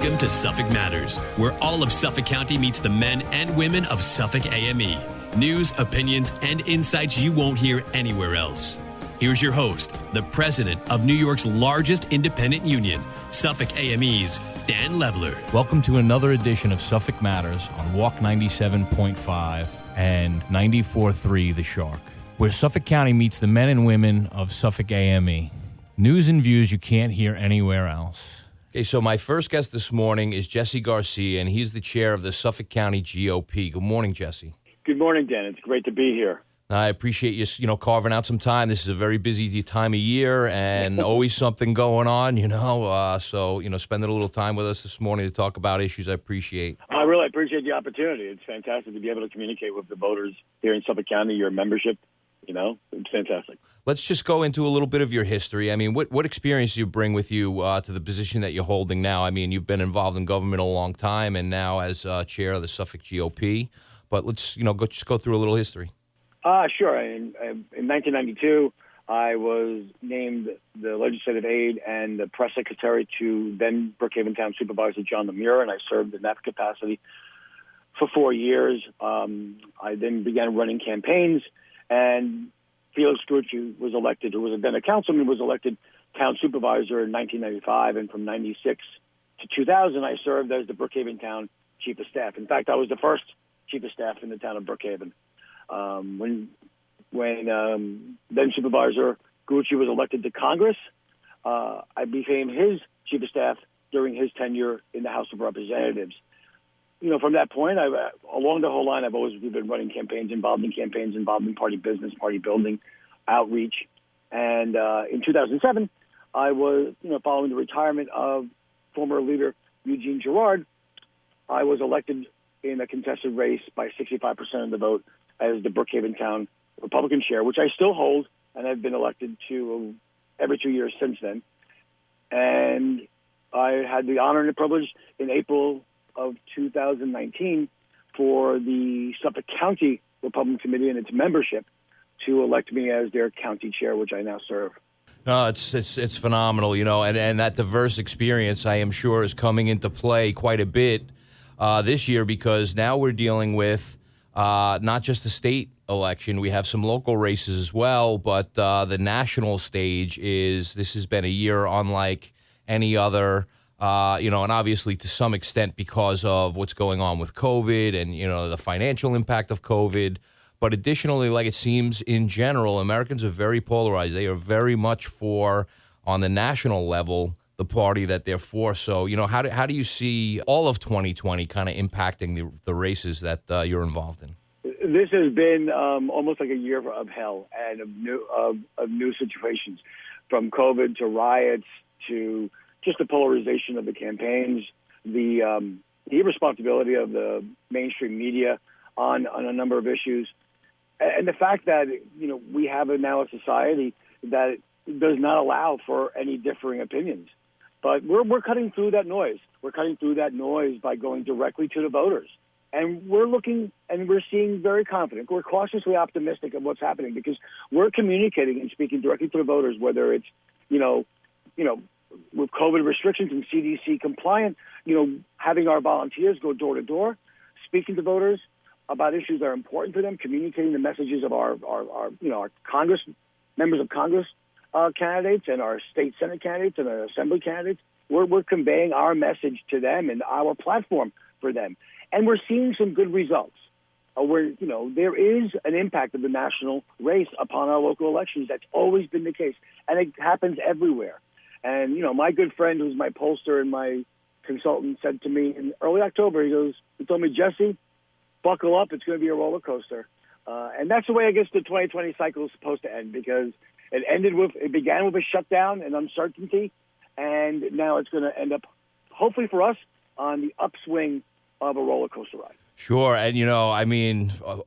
Welcome to Suffolk Matters, where all of Suffolk County meets the men and women of Suffolk AME. News, opinions, and insights you won't hear anywhere else. Here's your host, the president of New York's largest independent union, Suffolk AME's Dan Levler. Welcome to another edition of Suffolk Matters on Walk 97.5 and 94.3 The Shark, where Suffolk County meets the men and women of Suffolk AME. News and views you can't hear anywhere else. Okay, so my first guest this morning is Jesse Garcia, and he's the chair of the Suffolk County GOP. Good morning, Jesse. Good morning, Dan. It's great to be here. I appreciate you, carving out some time. This is a very busy time of year and always something going on, So, spending a little time with us this morning to talk about issues I appreciate. I really appreciate the opportunity. It's fantastic to be able to communicate with the voters here in Suffolk County, your membership. It's fantastic. Let's just go into a little bit of your history. I mean, what experience do you bring with you to the position that you're holding now? I mean, you've been involved in government a long time and now as chair of the Suffolk GOP. But let's, go through a little history. Sure. In 1992, I was named the legislative aide and the press secretary to then Brookhaven Town Supervisor John Lemire, and I served in that capacity for 4 years. I then began running campaigns, and Felix Grucci was elected, who was then a councilman, was elected town supervisor in 1995, and from 96 to 2000, I served as the Brookhaven Town Chief of Staff. In fact, I was the first Chief of Staff in the town of Brookhaven. When then Supervisor Grucci was elected to Congress, I became his Chief of Staff during his tenure in the House of Representatives. From that point, along the whole line, I've always been running campaigns, involved in party business, party building, outreach. And in 2007, I was, following the retirement of former leader Eugene Girard, I was elected in a contested race by 65% of the vote as the Brookhaven Town Republican chair, which I still hold, and I've been elected to every 2 years since then. And I had the honor and the privilege in April of 2019 for the Suffolk County Republican Committee and its membership to elect me as their county chair, which I now serve. No, it's phenomenal, and that diverse experience, I am sure, is coming into play quite a bit this year, because now we're dealing with not just the state election. We have some local races as well, but the national stage this has been a year unlike any other, and obviously to some extent because of what's going on with COVID and, the financial impact of COVID. But additionally, like it seems in general, Americans are very polarized. They are very much for, on the national level, the party that they're for. So, how do you see all of 2020 kind of impacting the races that you're involved in? This has been almost like a year of hell and of new situations, from COVID to riots to just the polarization of the campaigns, the irresponsibility of the mainstream media on a number of issues, and the fact that we have now a society that does not allow for any differing opinions. But we're cutting through that noise. We're cutting through that noise by going directly to the voters. And we're looking and we're seeing very confident. We're cautiously optimistic of what's happening because we're communicating and speaking directly to the voters, whether it's, with COVID restrictions and CDC compliant, having our volunteers go door to door, speaking to voters about issues that are important to them, communicating the messages of our Congress, members of Congress, candidates and our state Senate candidates and our assembly candidates. We're conveying our message to them and our platform for them. And we're seeing some good results. There is an impact of the national race upon our local elections. That's always been the case. And it happens everywhere. And, my good friend who's my pollster and my consultant said to me in early October, he told me, Jesse, buckle up. It's going to be a roller coaster. And that's the way I guess the 2020 cycle is supposed to end, because it began with a shutdown and uncertainty, and now it's going to end up, hopefully for us, on the upswing of a roller coaster ride. Sure, and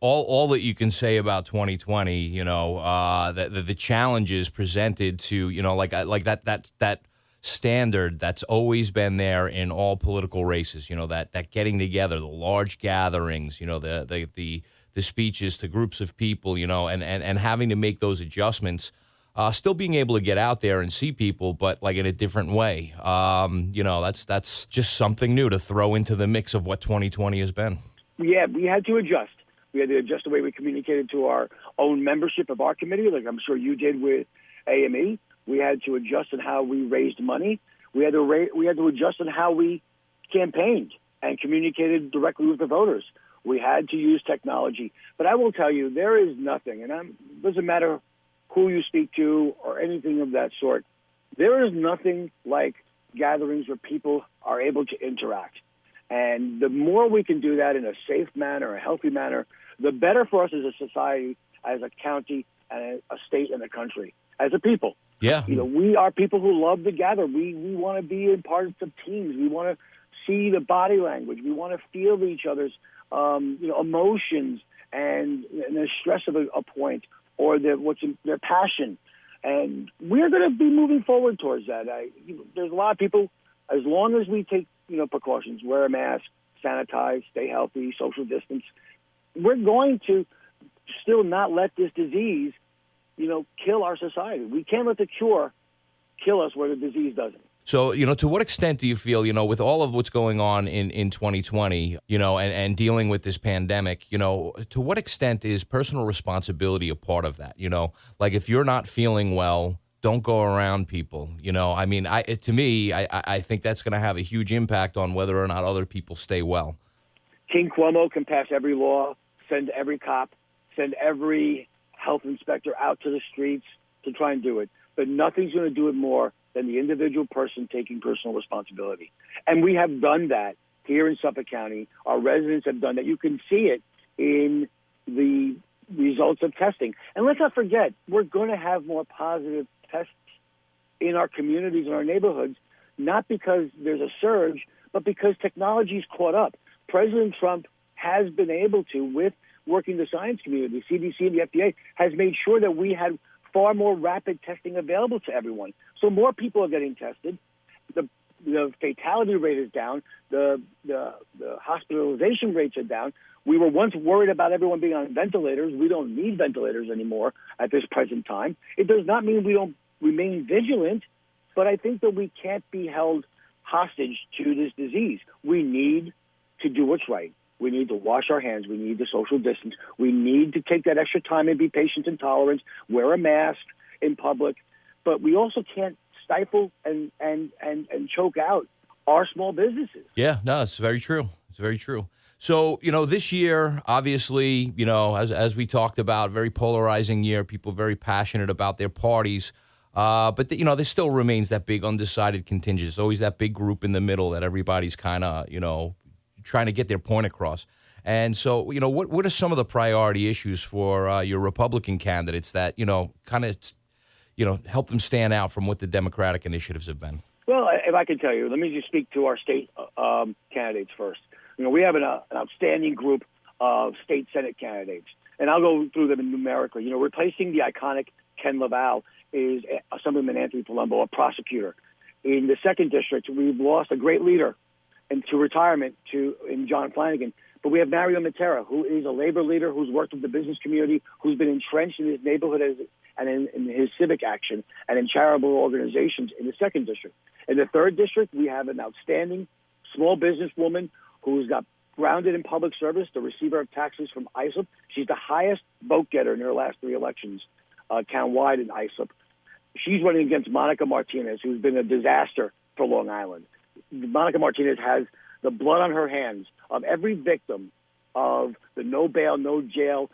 all that you can say about 2020, the challenges presented to, like that standard that's always been there in all political races, that getting together, the large gatherings, the speeches to groups of people, and having to make those adjustments still being able to get out there and see people, but like in a different way. That's just something new to throw into the mix of what 2020 has been. Yeah, we had to adjust. We had to adjust the way we communicated to our own membership of our committee, like I'm sure you did with AME. We had to adjust in how we raised money. We had to adjust in how we campaigned and communicated directly with the voters. We had to use technology. But I will tell you, there is nothing, and it doesn't matter who you speak to or anything of that sort, there is nothing like gatherings where people are able to interact. And the more we can do that in a safe manner, a healthy manner, the better for us as a society, as a county, and a state, and a country, as a people. Yeah. We are people who love to gather. We want to be in parts of teams. We want to see the body language. We want to feel each other's emotions and the stress of a point or their passion. And we're going to be moving forward towards that. There's a lot of people, as long as we take precautions, wear a mask, sanitize, stay healthy, social distance, we're going to still not let this disease, kill our society. We can't let the cure kill us where the disease doesn't. So, to what extent do you feel, with all of what's going on in 2020, and dealing with this pandemic, to what extent is personal responsibility a part of that? Like if you're not feeling well, don't go around people, to me, I think that's going to have a huge impact on whether or not other people stay well. King Cuomo can pass every law, send every cop, send every health inspector out to the streets to try and do it. But nothing's going to do it more than the individual person taking personal responsibility. And we have done that here in Suffolk County. Our residents have done that. You can see it in the results of testing. And let's not forget, we're going to have more positive tests in our communities and our neighborhoods, not because there's a surge, but because technology's caught up. President Trump has been able to, with working the science community, the CDC and the FDA, has made sure that we had far more rapid testing available to everyone. So more people are getting tested. The fatality rate is down. The hospitalization rates are down. We were once worried about everyone being on ventilators. We don't need ventilators anymore at this present time. It does not mean we don't remain vigilant, but I think that we can't be held hostage to this disease. We need to do what's right. We need to wash our hands. We need to social distance. We need to take that extra time and be patient and tolerant, wear a mask in public. But we also can't stifle and choke out our small businesses. Yeah, no, it's very true. It's very true. So, this year, obviously, as we talked about, very polarizing year, people very passionate about their parties. But, there still remains that big undecided contingent. There's always that big group in the middle that everybody's kind of, trying to get their point across. And so, what are some of the priority issues for your Republican candidates that, kind of, help them stand out from what the Democratic initiatives have been? Well, if I can tell you, let me just speak to our state candidates first. We have an outstanding group of state Senate candidates, and I'll go through them numerically. Replacing the iconic Ken LaValle is Assemblyman Anthony Palumbo, a prosecutor. In the 2nd District, we've lost a great leader into retirement in John Flanagan. But we have Mario Matera, who is a labor leader who's worked with the business community, who's been entrenched in his neighborhood and in his civic action and in charitable organizations in the 2nd District. In the 3rd District, we have an outstanding small businesswoman who's got grounded in public service, the receiver of taxes from ISOP. She's the highest vote getter in her last 3 elections, town-wide in ISOP. She's running against Monica Martinez, who's been a disaster for Long Island. Monica Martinez has the blood on her hands of every victim of the no bail, no jail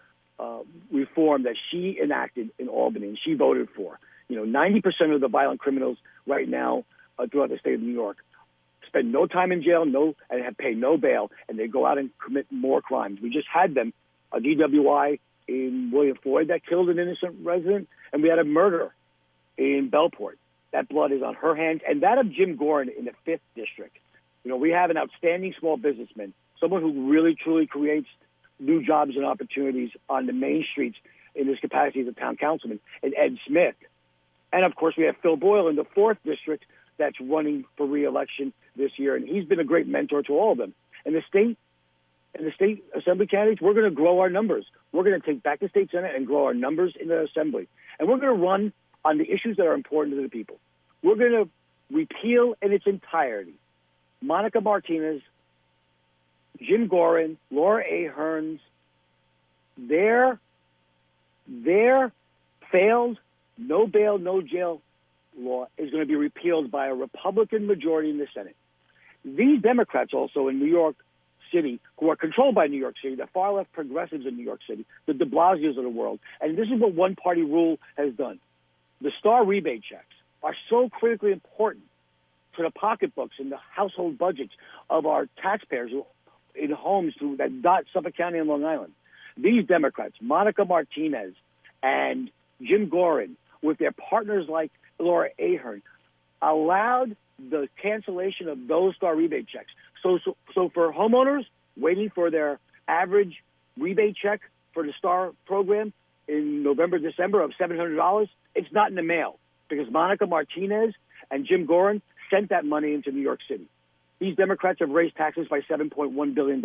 reform that she enacted in Albany and she voted for. 90% of the violent criminals right now throughout the state of New York spend no time in jail, and have paid no bail, and they go out and commit more crimes. We just had them, a DWI in William Floyd that killed an innocent resident, and we had a murder in Bellport. That blood is on her hands, and that of Jim Gorin in the 5th District. We have an outstanding small businessman, someone who really, truly creates new jobs and opportunities on the main streets in his capacity as a town councilman, and Ed Smith. And, of course, we have Phil Boyle in the 4th District that's running for re-election this year, and he's been a great mentor to all of them. And the state assembly candidates, we're going to grow our numbers. We're going to take back the state Senate and grow our numbers in the assembly. And we're going to run on the issues that are important to the people. We're going to repeal in its entirety Monica Martinez, Jim Gorin, Laura Ahern's, their failed no bail, no jail law is going to be repealed by a Republican majority in the Senate. These Democrats also in New York City, who are controlled by New York City, the far-left progressives in New York City, the de Blasios of the world, and this is what one-party rule has done. The star rebate checks are so critically important to the pocketbooks and the household budgets of our taxpayers in homes that dot Suffolk County and Long Island. These Democrats, Monica Martinez and Jim Gorin, with their partners like Laura Ahern, allowed the cancellation of those star rebate checks. So for homeowners waiting for their average rebate check for the STAR program in November, December of $700, it's not in the mail because Monica Martinez and Jim Gorin sent that money into New York City. These Democrats have raised taxes by $7.1 billion.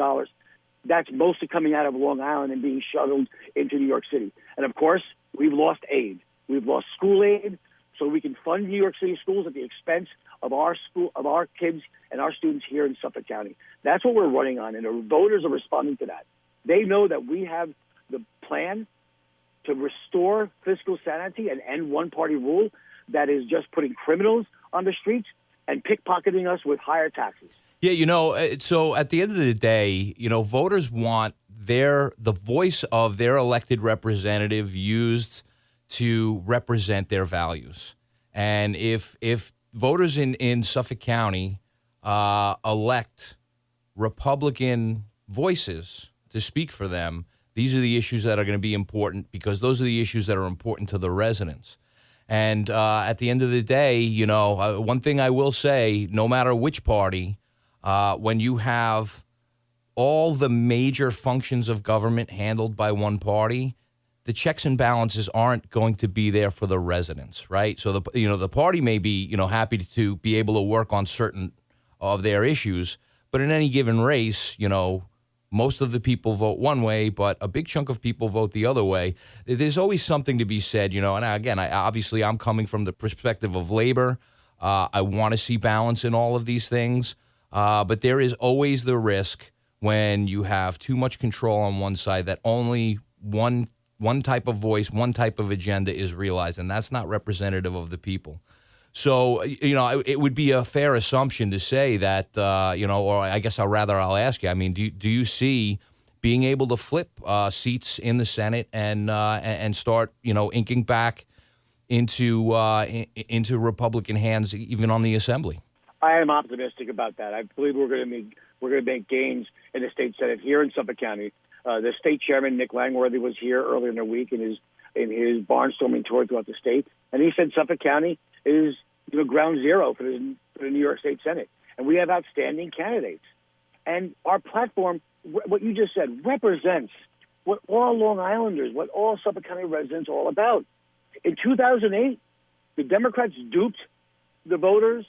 That's mostly coming out of Long Island and being shuttled into New York City. And of course, we've lost aid. We've lost school aid, so we can fund New York City schools at the expense of our kids and our students here in Suffolk County. That's what we're running on, and the voters are responding to that. They know that we have the plan to restore fiscal sanity and end one-party rule that is just putting criminals on the streets and pickpocketing us with higher taxes. Yeah, so at the end of the day, voters want the voice of their elected representative used to represent their values. And if voters in Suffolk County elect Republican voices to speak for them, these are the issues that are going to be important because those are the issues that are important to the residents. And at the end of the day, one thing I will say, no matter which party, when you have all the major functions of government handled by one party, the checks and balances aren't going to be there for the residents, right? So the party may be happy to be able to work on certain of their issues, but in any given race, most of the people vote one way, but a big chunk of people vote the other way. There's always something to be said, and again, I'm coming from the perspective of labor. I want to see balance in all of these things, but there is always the risk when you have too much control on one side that only one type of voice, one type of agenda is realized, and that's not representative of the people. So, it would be a fair assumption to say that, or I guess I'll ask you, do you see being able to flip seats in the Senate and start, inking back into Republican hands, even on the Assembly? I am optimistic about that. I believe we're going to make gains in the state Senate here in Suffolk County. The state chairman, Nick Langworthy, was here earlier in the week in his barnstorming tour throughout the state, and he said Suffolk County is ground zero for the New York State Senate, and we have outstanding candidates. And our platform, what you just said, represents what all Long Islanders, what all Suffolk County residents are all about. In 2008, the Democrats duped the voters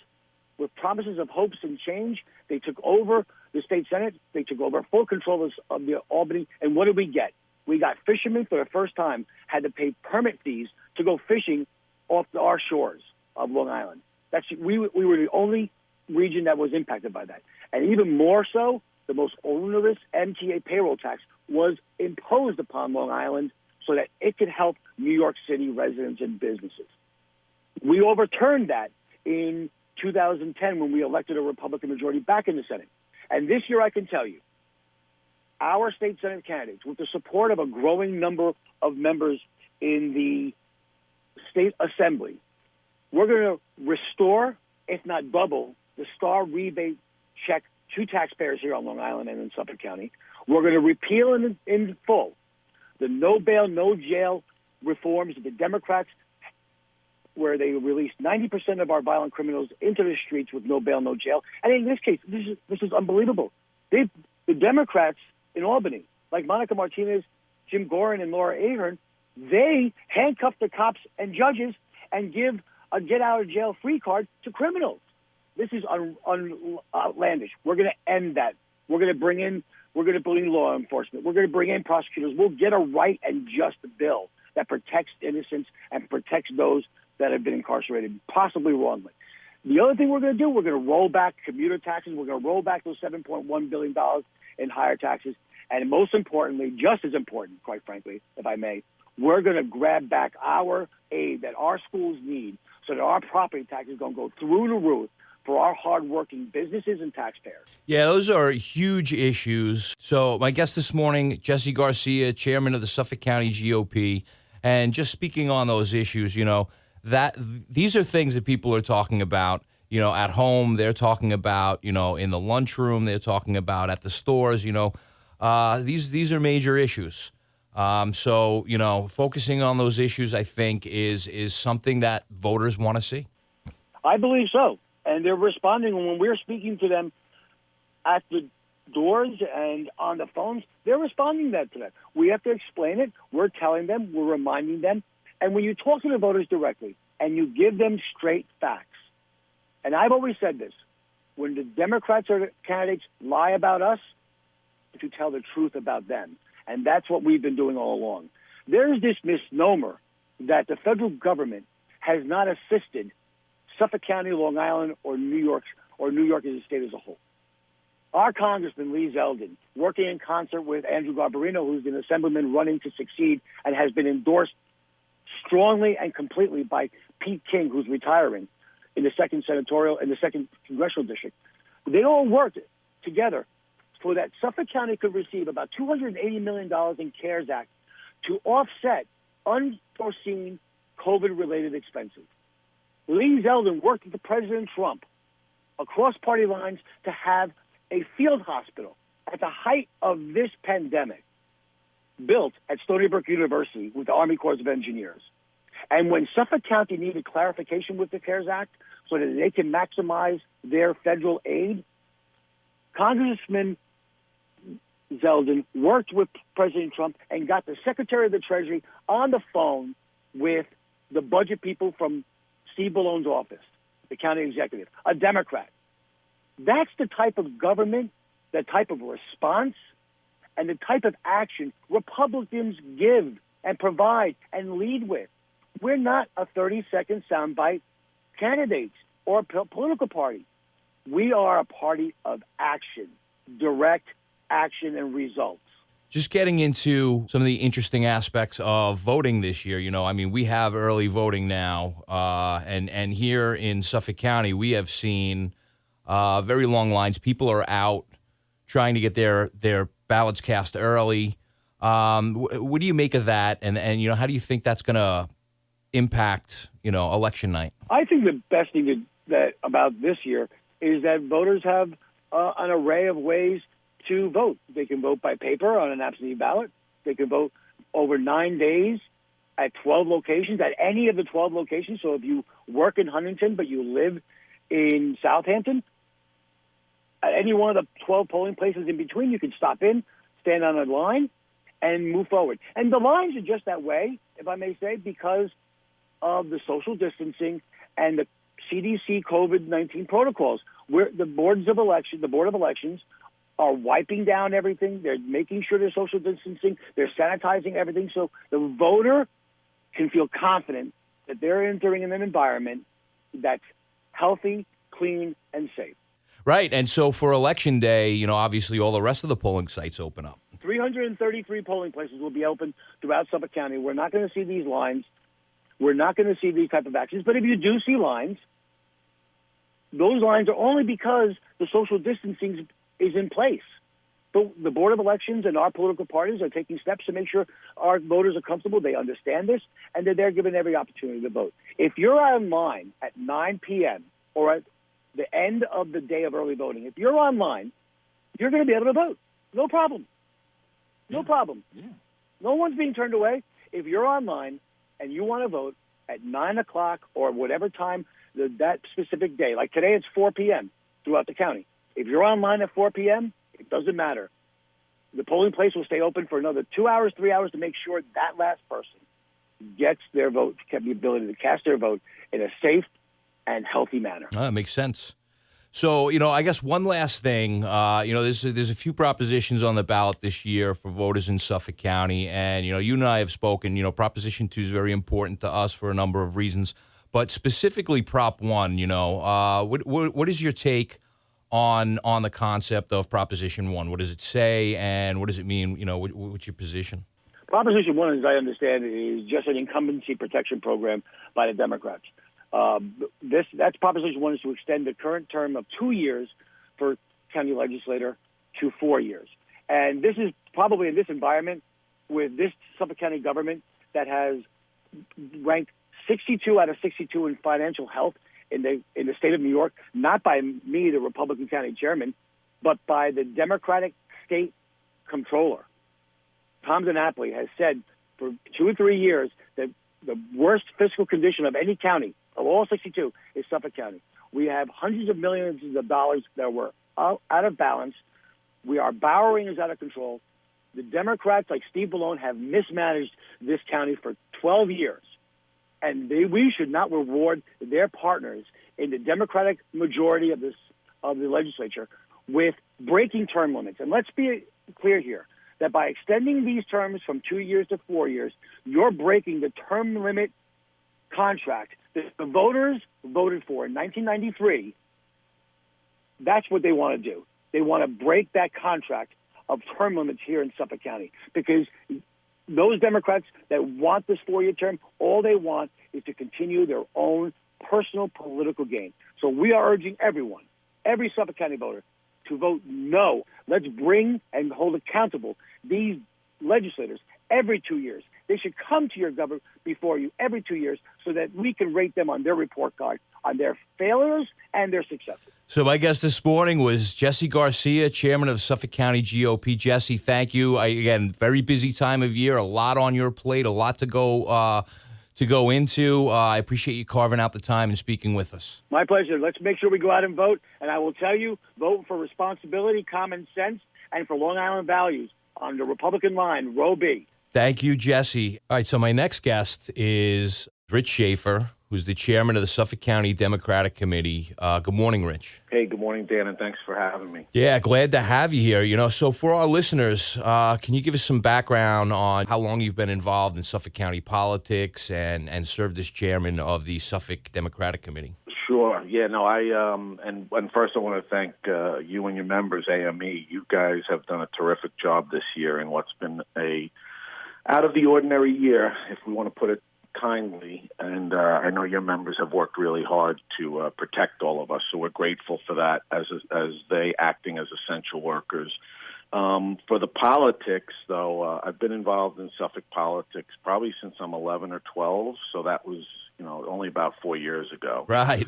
with promises of hopes and change. They took over the state Senate. They took over full control of the Albany. And what did we get? We got fishermen for the first time had to pay permit fees to go fishing off our shores of Long Island. We were the only region that was impacted by that. And even more so, the most onerous MTA payroll tax was imposed upon Long Island so that it could help New York City residents and businesses. We overturned that in 2010 when we elected a Republican majority back in the Senate. And this year, I can tell you, our state Senate candidates, with the support of a growing number of members in the state assembly, we're going to restore, if not double, the STAR rebate check to taxpayers here on Long Island and in Suffolk County. We're going to repeal in full the no bail, no jail reforms of the Democrats, where they released 90% of our violent criminals into the streets with no bail, no jail. And in this case, this is unbelievable. The Democrats in Albany, like Monica Martinez, Jim Gorin, and Laura Ahern, they handcuff the cops and judges and give a get-out-of-jail-free card to criminals. This is outlandish. We're going to end that. We're going to bring in law enforcement. We're going to bring in prosecutors. We'll get a right and just bill that protects innocents and protects those that have been incarcerated, possibly wrongly. The other thing we're going to do, we're going to roll back commuter taxes. We're going to roll back those $7.1 billion in higher taxes. And most importantly, just as important, quite frankly, if I may, we're going to grab back our aid that our schools need so that our property tax is going to go through the roof for our hardworking businesses and taxpayers. Yeah, those are huge issues. So my guest this morning, Jesse Garcia, chairman of the Suffolk County GOP, and just speaking on those issues, that these are things that people are talking about, at home. They're talking about, in the lunchroom. They're talking about at the stores. These are major issues. So focusing on those issues, I think, is something that voters want to see. I believe so. And they're responding when we're speaking to them at the doors and on the phones. They're responding to that. We have to explain it. We're telling them. We're reminding them. And when you talk to the voters directly and you give them straight facts, and I've always said this, when the Democrats or the candidates lie about us, to tell the truth about them. And that's what we've been doing all along. There's this misnomer that the federal government has not assisted Suffolk County, Long Island, or New York as a state as a whole. Our Congressman, Lee Zeldin, working in concert with Andrew Garbarino, who's an assemblyman running to succeed and has been endorsed strongly and completely by Pete King, who's retiring in the second congressional district. They all worked together so that Suffolk County could receive about $280 million in CARES Act to offset unforeseen COVID-related expenses. Lee Zeldin worked with President Trump across party lines to have a field hospital at the height of this pandemic built at Stony Brook University with the Army Corps of Engineers. And when Suffolk County needed clarification with the CARES Act so that they can maximize their federal aid, Congressman Zeldin worked with President Trump and got the Secretary of the Treasury on the phone with the budget people from Steve Ballone's office, the county executive, a Democrat. That's the type of government, the type of response, and the type of action Republicans give and provide and lead with. We're not a 30-second soundbite candidates or a political party. We are a party of action, direct action and results. Just getting into some of the interesting aspects of voting this year, we have early voting now, and here in Suffolk County, we have seen very long lines. People are out trying to get their ballots cast early. What do you make of that, and how do you think that's going to impact, election night? I think the best thing about this year is that voters have an array of ways to vote. They can vote by paper on an absentee ballot. They can vote over 9 days at 12 locations, at any of the 12 locations. So if you work in Huntington but you live in Southampton, at any one of the 12 polling places in between, you can stop in, stand on a line, and move forward. And the lines are just that way, if I may say, because of the social distancing and the CDC COVID-19 protocols, where the Board of Elections are wiping down everything. They're making sure there's social distancing. They're sanitizing everything so the voter can feel confident that they're entering in an environment that's healthy, clean, and safe. Right. And so for Election Day, obviously all the rest of the polling sites open up. 333 polling places will be open throughout Suffolk County. We're not going to see these lines. We're not going to see these type of actions. But if you do see lines, those lines are only because the social distancing is in place. But the Board of Elections and our political parties are taking steps to make sure our voters are comfortable, they understand this, and that they're given every opportunity to vote. If you're online at 9 p.m. or at the end of the day of early voting, if you're online, you're going to be able to vote. No problem. No problem. Yeah. No one's being turned away. If you're online and you want to vote at 9 o'clock or whatever time that specific day, like today it's 4 p.m. throughout the county. If you're online at 4 p.m., it doesn't matter. The polling place will stay open for another 2 hours, 3 hours to make sure that last person gets their vote, get the ability to cast their vote in a safe and healthy manner. That makes sense. So, I guess one last thing, there's a few propositions on the ballot this year for voters in Suffolk County. And, you and I have spoken, Proposition 2 is very important to us for a number of reasons. but specifically Prop 1, what is your take on the concept of Proposition 1? What does it say, and what does it mean? What's your position? Proposition 1, as I understand it, is just an incumbency protection program by the Democrats. That's Proposition 1 is to extend the current term of 2 years for county legislator to 4 years. And this is probably in this environment with this Suffolk County government that has ranked 62 out of 62 in financial health in the state of New York, not by me, the Republican county chairman, but by the Democratic state comptroller. Tom DiNapoli has said for 2 or 3 years that the worst fiscal condition of any county, of all 62, is Suffolk County. We have hundreds of millions of dollars that were out of balance. Our borrowing is out of control. The Democrats, like Steve Ballone, have mismanaged this county for 12 years. And we should not reward their partners in the Democratic majority of the legislature with breaking term limits. And let's be clear here that by extending these terms from 2 years to 4 years, you're breaking the term limit contract that the voters voted for in 1993. That's what they want to do. They want to break that contract of term limits here in Suffolk County, because those Democrats that want this 4-year term, all they want is to continue their own personal political gain. So we are urging everyone, every Suffolk County voter, to vote no. Let's bring and hold accountable these legislators every 2 years. They should come to your government before you every 2 years so that we can rate them on their report card, on their failures and their successes. So my guest this morning was Jesse Garcia, chairman of Suffolk County GOP. Jesse, thank you. Again, very busy time of year, a lot on your plate, a lot to go into. I appreciate you carving out the time and speaking with us. My pleasure. Let's make sure we go out and vote. And I will tell you, vote for responsibility, common sense, and for Long Island values on the Republican line, row B. Thank you, Jesse. All right, so my next guest is Rich Schaffer, who's the chairman of the Suffolk County Democratic Committee. Good morning, Rich. Hey, good morning, Dan, and thanks for having me. Yeah, glad to have you here. So for our listeners, can you give us some background on how long you've been involved in Suffolk County politics and served as chairman of the Suffolk Democratic Committee? Sure. Yeah, no, and first I want to thank you and your members, AME. You guys have done a terrific job this year in what's been a out of the ordinary year, if we want to put it kindly, and I know your members have worked really hard to protect all of us, so we're grateful for that as they acting as essential workers. For the politics, though, I've been involved in Suffolk politics probably since I'm 11 or 12, so that was only about 4 years ago. Right.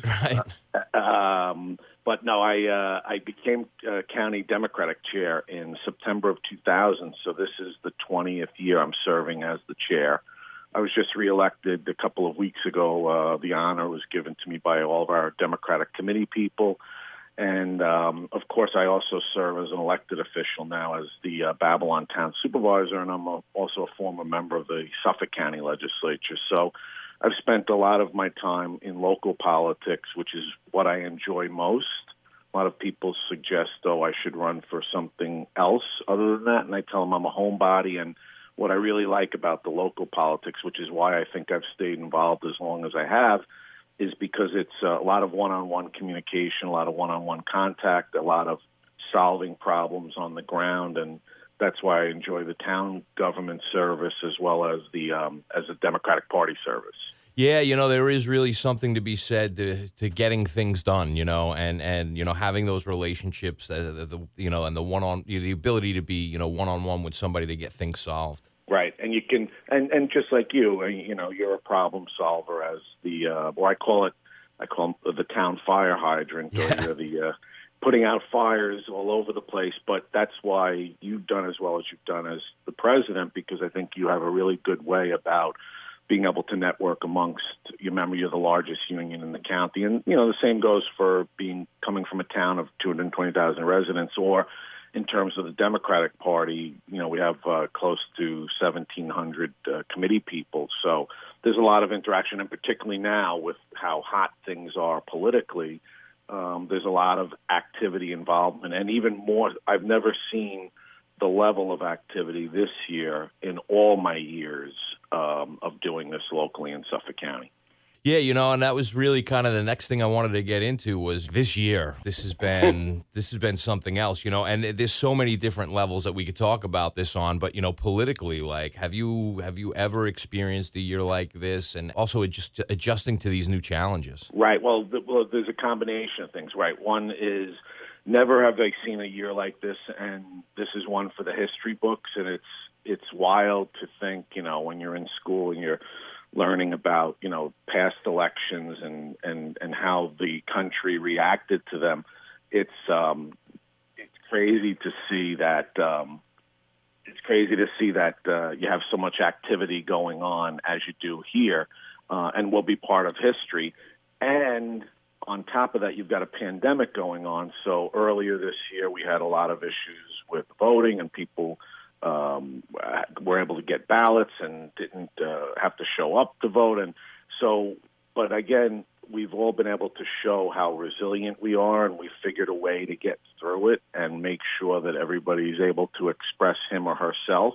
But no, I became county Democratic chair in September of 2000, so this is the 20th year I'm serving as the chair. I was just reelected a couple of weeks ago. The honor was given to me by all of our Democratic committee people. And, of course, I also serve as an elected official now as the Babylon Town Supervisor, and I'm also a former member of the Suffolk County Legislature. So I've spent a lot of my time in local politics, which is what I enjoy most. A lot of people suggest, I should run for something else other than that, and I tell them I'm a homebody, and what I really like about the local politics, which is why I think I've stayed involved as long as I have, is because it's a lot of one-on-one communication, a lot of one-on-one contact, a lot of solving problems on the ground, and that's why I enjoy the town government service as well as the Democratic Party service. Yeah, there is really something to be said to getting things done, and having those relationships, and the ability to be, one-on-one with somebody to get things solved. Right, and you can, and just like you're a problem solver as I call them the town fire hydrant, or you're the putting out fires all over the place. But that's why you've done as well as you've done as the president, because I think you have a really good way about being able to network amongst your members. You're the largest union in the county, and the same goes for coming from a town of 220,000 residents, or in terms of the Democratic Party, we have close to 1,700 committee people. So there's a lot of interaction, and particularly now with how hot things are politically, there's a lot of activity involvement, and even more. I've never seen the level of activity this year in all my years of doing this locally in Suffolk County. Yeah, and that was really kind of the next thing I wanted to get into was this year. This has been something else, and there's so many different levels that we could talk about this on, but politically, like have you ever experienced a year like this, and also just adjusting to these new challenges? Right. Well, there's a combination of things, right? One is never have I seen a year like this, and this is one for the history books, and it's wild to think, when you're in school and you're learning about, past elections and how the country reacted to them. It's crazy to see that. It's crazy to see that you have so much activity going on as you do here, and will be part of history. And on top of that, you've got a pandemic going on. So earlier this year, we had a lot of issues with voting, and people were able to get ballots and didn't have to show up to vote. And so, but again, we've all been able to show how resilient we are, and we figured a way to get through it and make sure that everybody's able to express him or herself,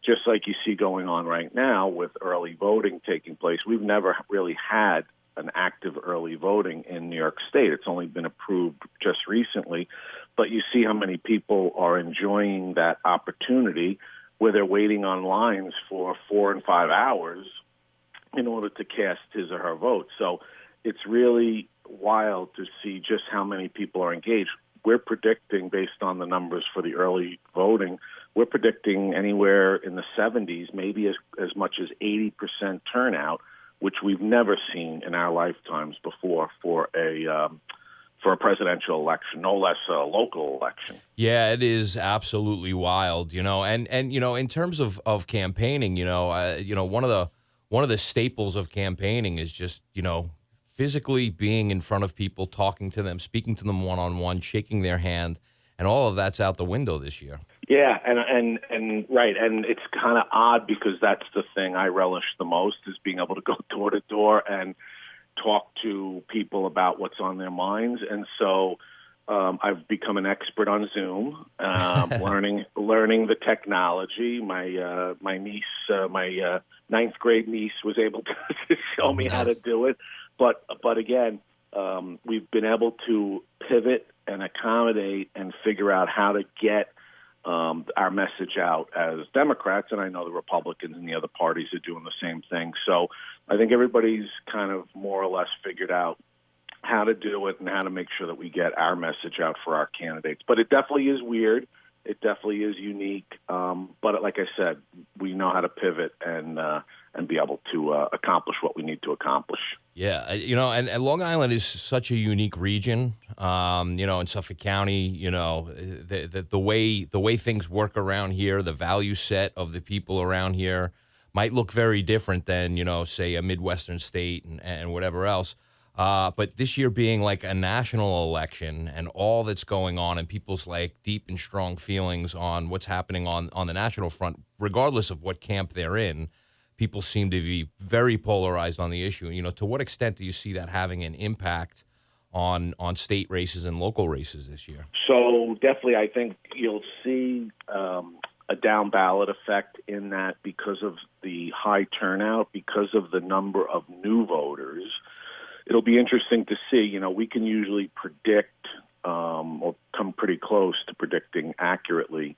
just like you see going on right now with early voting taking place. We've never really had an active early voting in New York State. It's only been approved just recently, but you see how many people are enjoying that opportunity where they're waiting on lines for 4 and 5 hours in order to cast his or her vote. So it's really wild to see just how many people are engaged. We're predicting, based on the numbers for the early voting, we're predicting anywhere in the 70s, maybe as much as 80% turnout, which we've never seen in our lifetimes before for a presidential election, no less a local election. Yeah, it is absolutely wild, and in terms of campaigning, one of the staples of campaigning is just, physically being in front of people, talking to them, speaking to them one-on-one, shaking their hand, and all of that's out the window this year. Yeah, and right, and it's kind of odd because that's the thing I relish the most, is being able to go door to door and talk to people about what's on their minds. And so I've become an expert on Zoom, learning the technology. My niece, my ninth grade niece, was able to show me how to do it. But again, we've been able to pivot and accommodate and figure out how to get our message out as Democrats, and I know the Republicans and the other parties are doing the same thing. So I think everybody's kind of more or less figured out how to do it and how to make sure that we get our message out for our candidates. But it definitely is weird. It definitely is unique. But like I said, we know how to pivot and be able to accomplish what we need to accomplish. Yeah, and Long Island is such a unique region. In Suffolk County, the way things work around here, the value set of the people around here might look very different than, say, a Midwestern state and whatever else. But this year being like a national election and all that's going on and people's like deep and strong feelings on what's happening on the national front, regardless of what camp they're in, people seem to be very polarized on the issue. To what extent do you see that having an impact on state races and local races this year? So definitely, I think you'll see a down ballot effect in that because of the high turnout, because of the number of new voters. It'll be interesting to see. We can usually predict or come pretty close to predicting accurately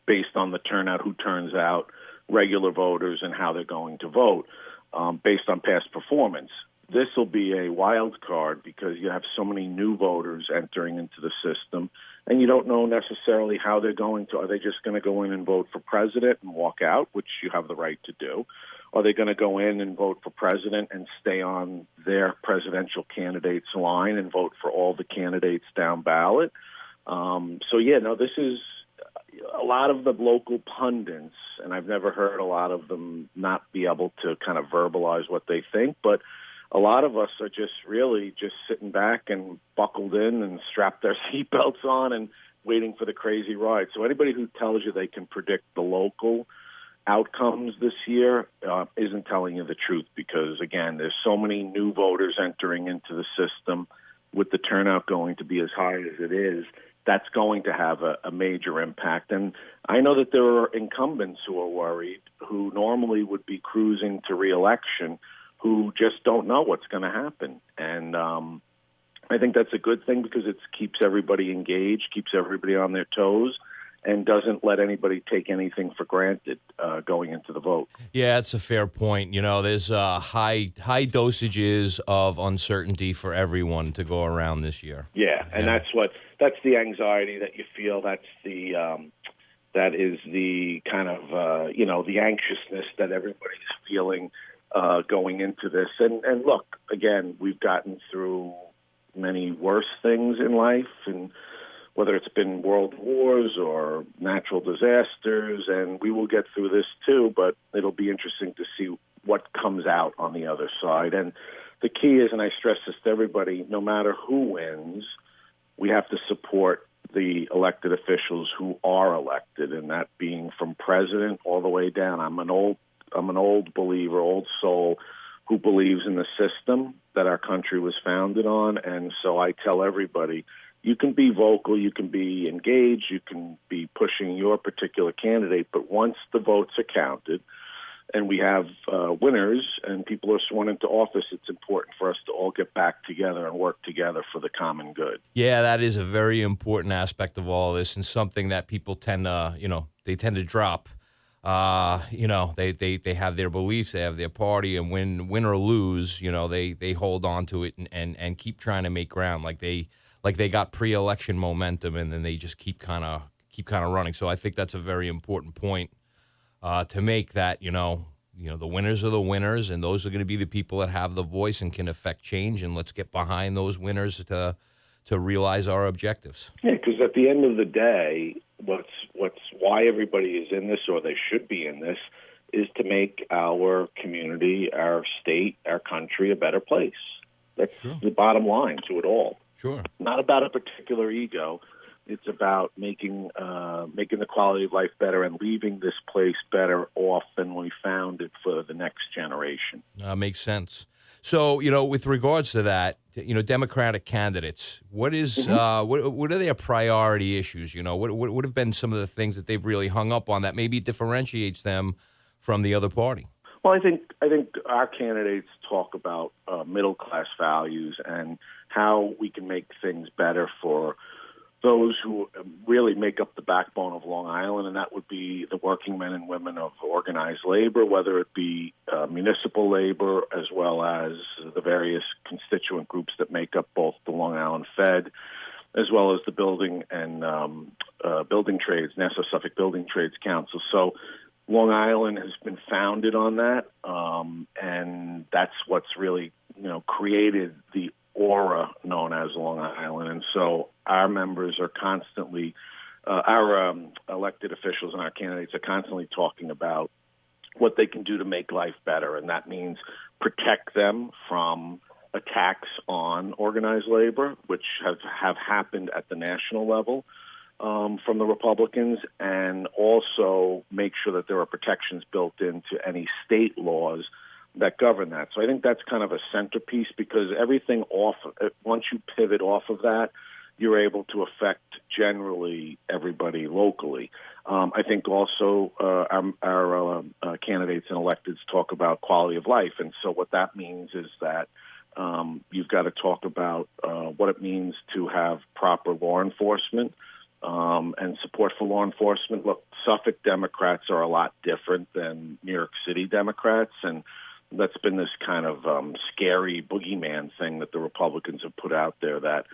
based on the turnout, who turns out, regular voters, and how they're going to vote based on past performance. This will be a wild card because you have so many new voters entering into the system, and you don't know necessarily how they're going to. Are they just going to go in and vote for president and walk out, which you have the right to do? Are they going to go in and vote for president and stay on their presidential candidate's line and vote for all the candidates down ballot? This is a lot of the local pundits, and I've never heard a lot of them not be able to kind of verbalize what they think, but a lot of us are just really just sitting back and buckled in and strapped their seatbelts on and waiting for the crazy ride. So anybody who tells you they can predict the local outcomes this year isn't telling you the truth, because, again, there's so many new voters entering into the system. With the turnout going to be as high as it is, that's going to have a major impact. And I know that there are incumbents who are worried, who normally would be cruising to re-election, who just don't know what's going to happen. And I think that's a good thing because it keeps everybody engaged, keeps everybody on their toes, and doesn't let anybody take anything for granted going into the vote. Yeah, it's a fair point. There's high dosages of uncertainty for everyone to go around this year. Yeah, and that's the anxiety that you feel. That's that is the kind of the anxiousness that everybody's feeling going into this. And look, again, we've gotten through many worse things in life, and whether it's been world wars or natural disasters, and we will get through this too, but it'll be interesting to see what comes out on the other side. And the key is, and I stress this to everybody, no matter who wins, we have to support the elected officials who are elected, and that being from president all the way down. I'm an old believer, old soul, who believes in the system that our country was founded on, and so I tell everybody, you can be vocal, you can be engaged, you can be pushing your particular candidate, but once the votes are counted and we have winners and people are sworn into office, it's important for us to all get back together and work together for the common good. Yeah, that is a very important aspect of all this, and something that people tend to, they tend to drop. They have their beliefs, they have their party, and win or lose, they hold on to it and keep trying to make ground like they got pre-election momentum, and then they just keep kind of running. So I think that's a very important point to make, that the winners are the winners, and those are going to be the people that have the voice and can affect change. And let's get behind those winners to realize our objectives. Yeah, because at the end of the day, why everybody is in this, or they should be in this, is to make our community, our state, our country a better place. That's the bottom line to it all. Sure. Not about a particular ego. It's about making the quality of life better and leaving this place better off than we found it for the next generation. Makes sense. So, with regards to that, Democratic candidates, what is what are their priority issues? What have been some of the things that they've really hung up on that maybe differentiates them from the other party? Well, I think our candidates talk about middle class values and how we can make things better for those who really make up the backbone of Long Island, and that would be the working men and women of organized labor, whether it be municipal labor as well as the various constituent groups that make up both the Long Island Fed, as well as the building and building trades, Nassau Suffolk Building Trades Council. So Long Island has been founded on that, and that's what's really created the aura known as Long Island. And so our members are constantly, our elected officials and our candidates are constantly talking about what they can do to make life better, and that means protect them from attacks on organized labor, which have happened at the national level from the Republicans, and also make sure that there are protections built into any state laws that govern that. So I think that's kind of a centerpiece, because everything once you pivot off of that, you're able to affect generally everybody locally. I think also our candidates and electeds talk about quality of life. And so what that means is that you've got to talk about what it means to have proper law enforcement and support for law enforcement. Look, Suffolk Democrats are a lot different than New York City Democrats, and that's been this kind of scary boogeyman thing that the Republicans have put out there, that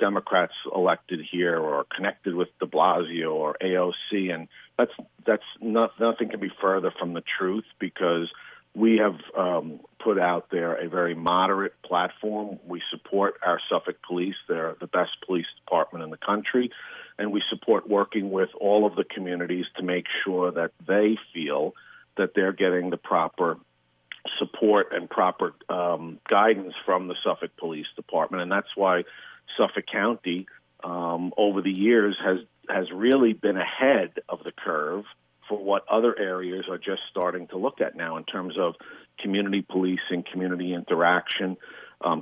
Democrats elected here or connected with de Blasio or AOC, and nothing can be further from the truth, because we have put out there a very moderate platform. We support our Suffolk police. They're the best police department in the country, and we support working with all of the communities to make sure that they feel that they're getting the proper support and proper guidance from the Suffolk Police Department. And that's why Suffolk County, over the years, has really been ahead of the curve for what other areas are just starting to look at now in terms of community policing, community interaction.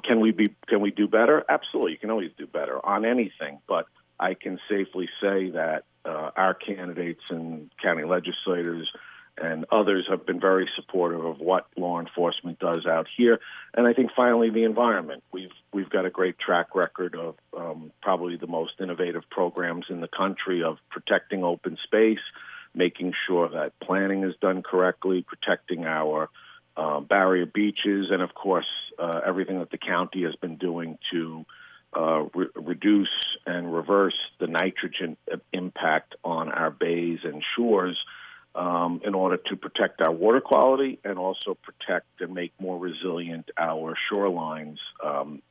Can we do better? Absolutely. You can always do better on anything. But I can safely say that our candidates and county legislators and others have been very supportive of what law enforcement does out here. And I think finally the environment. We've got a great track record of probably the most innovative programs in the country of protecting open space, making sure that planning is done correctly, protecting our barrier beaches, and of course everything that the county has been doing to reduce and reverse the nitrogen impact on our bays and shores in order to protect our water quality and also protect and make more resilient our shorelines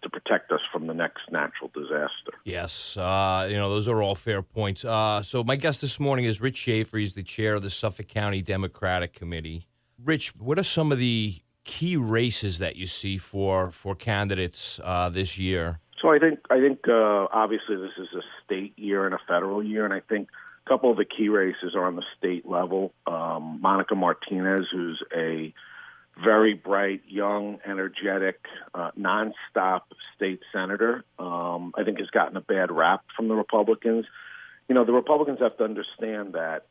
to protect us from the next natural disaster. Yes, those are all fair points. So my guest this morning is Rich Schaffer. He's the chair of the Suffolk County Democratic Committee. Rich, what are some of the key races that you see for candidates this year? So I think obviously this is a state year and a federal year, and I think a couple of the key races are on the state level. Monica Martinez, who's a very bright, young, energetic, nonstop state senator, I think has gotten a bad rap from the Republicans. The Republicans have to understand that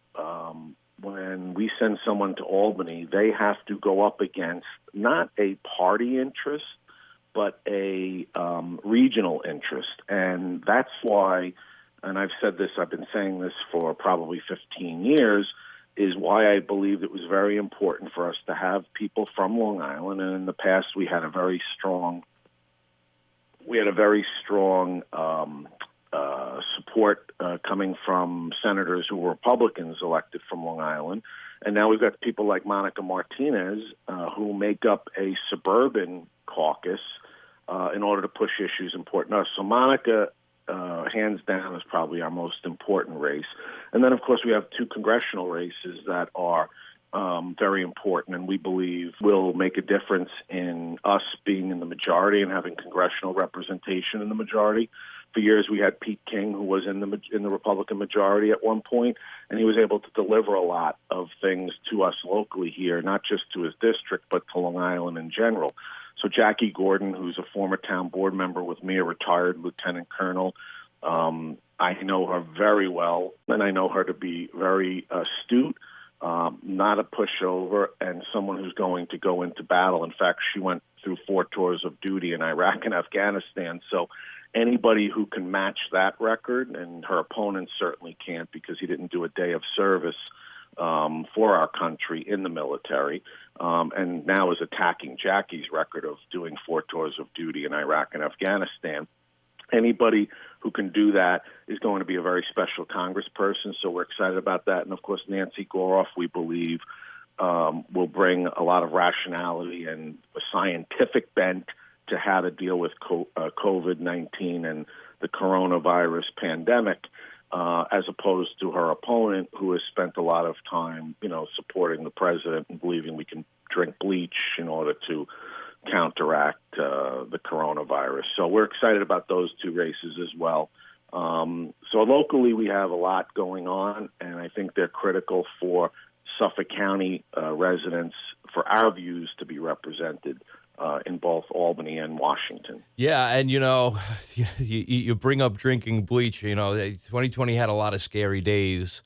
when we send someone to Albany, they have to go up against not a party interest, but a regional interest. And that's why, and I've been saying this for probably 15 years, is why I believe it was very important for us to have people from Long Island. And in the past, we had a very strong support coming from senators who were Republicans elected from Long Island. And now we've got people like Monica Martinez who make up a suburban caucus in order to push issues important to us. So Monica, hands down, is probably our most important race. And then, of course, we have two congressional races that are very important and we believe will make a difference in us being in the majority and having congressional representation in the majority. For years, we had Pete King, who was in the Republican majority at one point, and he was able to deliver a lot of things to us locally here, not just to his district, but to Long Island in general. So Jackie Gordon, who's a former town board member with me, a retired lieutenant colonel, I know her very well, and I know her to be very astute, not a pushover, and someone who's going to go into battle. In fact, she went through 4 tours of duty in Iraq and Afghanistan. So anybody who can match that record, and her opponent certainly can't because he didn't do a day of service for our country in the military, and now is attacking Jackie's record of doing 4 tours of duty in Iraq and Afghanistan. Anybody who can do that is going to be a very special congressperson, so we're excited about that. And, of course, Nancy Goroff, we believe, will bring a lot of rationality and a scientific bent to how to deal with COVID-19 and the coronavirus pandemic, as opposed to her opponent, who has spent a lot of time, supporting the president and believing we can drink bleach in order to counteract the coronavirus. So we're excited about those two races as well. So locally, we have a lot going on, and I think they're critical for Suffolk County residents, for our views to be represented in both Albany and Washington. Yeah, and you bring up drinking bleach. 2020 had a lot of scary days.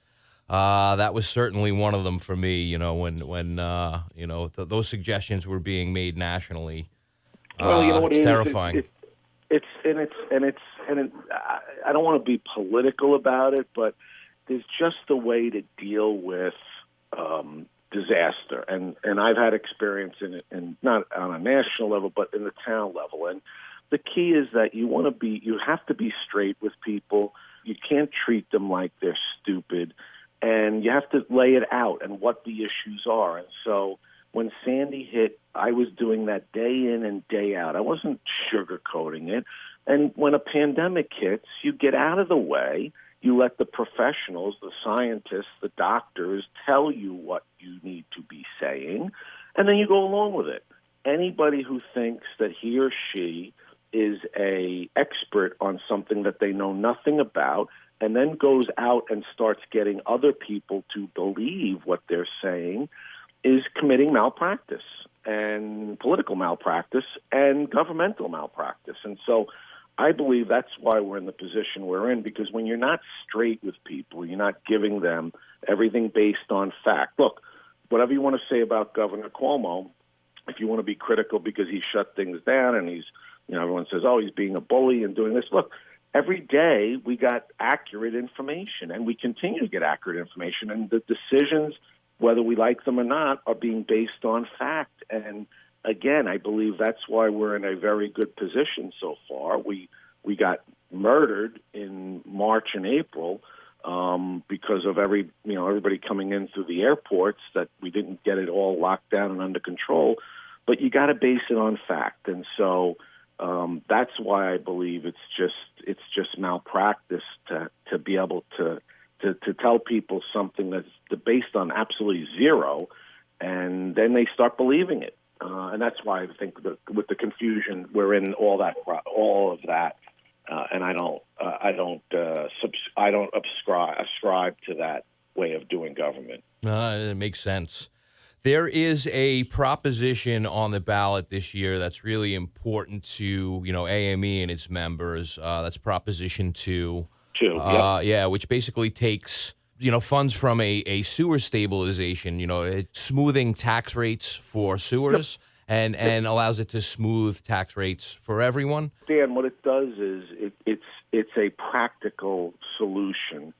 That was certainly one of them for me. When those suggestions were being made nationally. Well, it's terrifying. I don't want to be political about it, but there's just a way to deal with disaster, and I've had experience in it, and not on a national level, but in the town level. And the key is that you have to be straight with people. You can't treat them like they're stupid, and you have to lay it out and what the issues are. And so when Sandy hit, I was doing that day in and day out. I wasn't sugarcoating it. And when a pandemic hits, you get out of the way. You let the professionals, the scientists, the doctors tell you what you need to be saying, and then you go along with it. Anybody who thinks that he or she is an expert on something that they know nothing about and then goes out and starts getting other people to believe what they're saying is committing malpractice and political malpractice and governmental malpractice. And so I believe that's why we're in the position we're in, because when you're not straight with people, you're not giving them everything based on fact. Look, whatever you want to say about Governor Cuomo, if you want to be critical because he shut things down and he's, everyone says, oh, he's being a bully and doing this. Look, every day we got accurate information, and we continue to get accurate information, and the decisions, whether we like them or not, are being based on fact. And again, I believe that's why we're in a very good position so far. We got murdered in March and April because of everybody coming in through the airports, that we didn't get it all locked down and under control. But you got to base it on fact, and so that's why I believe it's just malpractice to be able to tell people something that's based on absolutely zero, and then they start believing it. And that's why I think with the confusion we're in all of that, and I don't ascribe to that way of doing government. It makes sense. There is a proposition on the ballot this year that's really important to AME and its members. That's Proposition 2. Yeah, which basically takes funds from a sewer stabilization, smoothing tax rates for sewers, and allows it to smooth tax rates for everyone. Dan, what it does is it's a practical solution.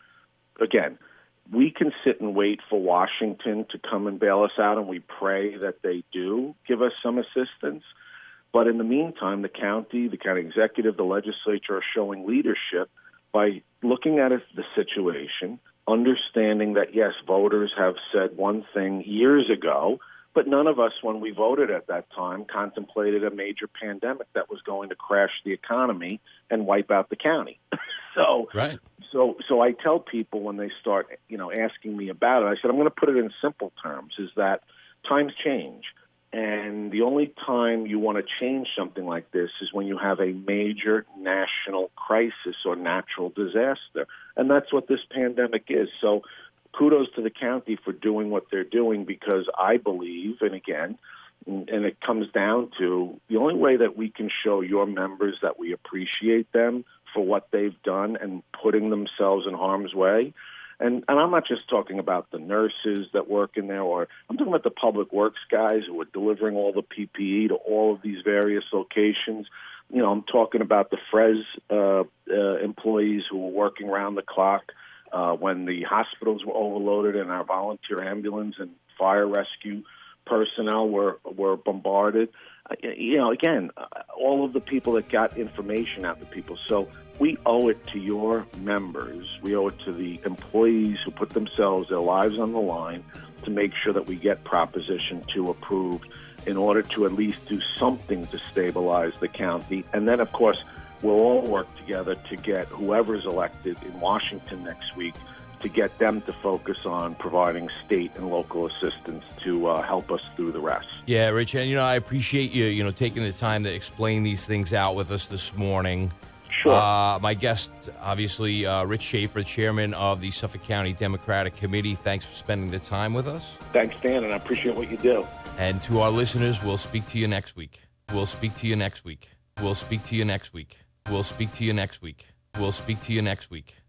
Again, we can sit and wait for Washington to come and bail us out, and we pray that they do give us some assistance. But in the meantime, the county executive, the legislature are showing leadership by looking at the situation, understanding that, yes, voters have said one thing years ago, but none of us, when we voted at that time, contemplated a major pandemic that was going to crash the economy and wipe out the county. Right. So I tell people when they start, asking me about it, I said, I'm going to put it in simple terms, is that times change. And the only time you want to change something like this is when you have a major national crisis or natural disaster. And that's what this pandemic is. So kudos to the county for doing what they're doing, because I believe, and again, and it comes down to the only way that we can show your members that we appreciate them for what they've done and putting themselves in harm's way. And I'm not just talking about the nurses that work in there, or I'm talking about the public works guys who are delivering all the PPE to all of these various locations. I'm talking about the Frez employees who were working around the clock when the hospitals were overloaded and our volunteer ambulance and fire rescue personnel were bombarded. Again, all of the people that got information out to people. So we owe it to your members. We owe it to the employees who put their lives on the line to make sure that we get Proposition 2 approved in order to at least do something to stabilize the county. And then, of course, we'll all work together to get whoever's elected in Washington next week, to get them to focus on providing state and local assistance to help us through the rest. Yeah, Rich, and I appreciate you taking the time to explain these things out with us this morning. Sure. My guest, obviously, Rich Schaffer, chairman of the Suffolk County Democratic Committee. Thanks for spending the time with us. Thanks, Dan, and I appreciate what you do. And to our listeners, we'll speak to you next week. We'll speak to you next week. We'll speak to you next week. We'll speak to you next week. We'll speak to you next week.